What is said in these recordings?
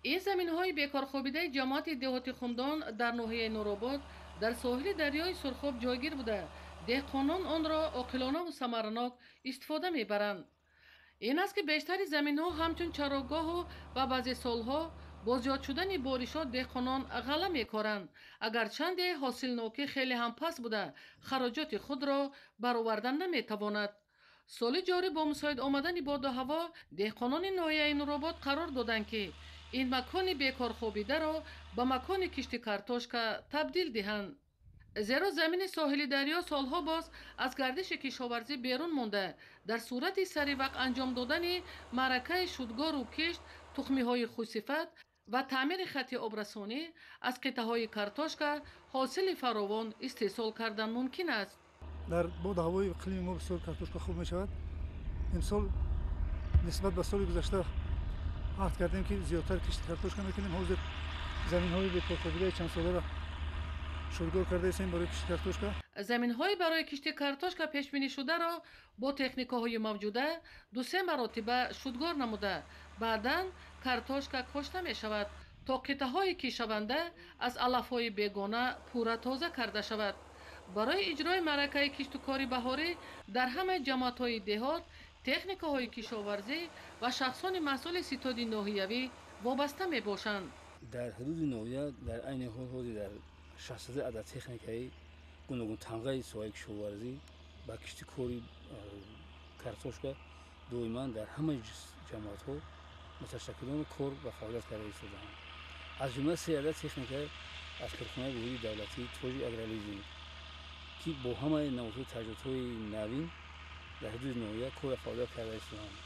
این زمین‌های بیکارخوابیده جماعت دهاتی خمدان در ناحیه نورآباد در ساحل دریای سرخاب جایگیر بوده. دهقانان آن را عاقلانه و ثمرناک استفاده می‌برند. این است که بیشتری زمین‌ها همچون چراگاه و بعضی سالها با زیاد شدن بارشات دهقانان غله می‌کارند. اگرچند حاصلناکی خیلی هم پست بوده، خراجات خود را برآوردن نمی‌تواند. سال جاری با مساعد آمدن باد و هوا دهقانان ناحیه نورآباد قرار دادند که این مکان بیکار خوابیده را به مکان کشت کارتوشکا تبدیل دهند. زیرا زمین ساحلی دریا سالها باز از گردش کشاورزی بیرون مانده. در صورت سری وقت انجام دادن معرکه شودگار و کشت تخمی های خوشصفت و تعمیر خط آبرسانی از قطعه های کارتوشکا حاصل فراوان استحصال کردن ممکن است. در باد و هوای اقلیم ما بسیار کارتوشکا خوب میشود. امسال نسبت به سال گذشته عهد کردیم که زیادتر کشت کارتوشکا میکنیم. حاضر زمین های بیکارخوابیده چند ساله را شودگار کرده ایم برای کشت کارتوشکا. زمین های برای کشت کارتوشکا پیش بینی شده را با تکنیک‌های موجوده دو سه مراتبه شودگار نموده بعداً کارتوشکا کاشته می شود تا قطعه های کشونده از علف های بیگانه پورا تازه کرده شود. برای اجرای معرکه کشت و کاری بهاری در همه جماعت های دهات تکنیک‌های کشاورزی و شخصان مسئول ستاد ناحیوی وابسته می باشند. در حدود ناحیه در عین حال حاضر در 600 عدد تکنیکایی گوناگون تنقه سوای کشاورزی با کشت کاری کارتوشکا دویمان در همه جماعت ها متشکلان کار و فعالیت کرده ایستادند. از جمله 3 عدد تکنیک از کارخانه بزرگ دولتی توجی اگرالیزم که با همه نمودهای تجربه‌های نوین در حدود ناحیه کار و فعالیت کرده ایستادند.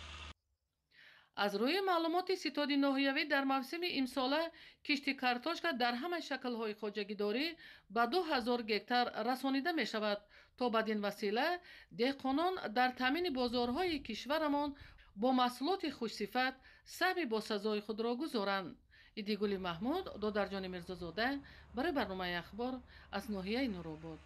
از روی معلومات ستاد ناحیوی در موسم امساله کشت کارتوشکا در همه شکل‌های خواجگیداری به 2000 گکتار رسانیده می شود تا بدین وسیله دهقانان در تامین بازارهای کشورمان با محصولات خوشصفت سهم با سزای خود را گذارند. ایدیگولی محمود دادرجان میرزازاده برای برنامه اخبار از ناحیه نورآباد.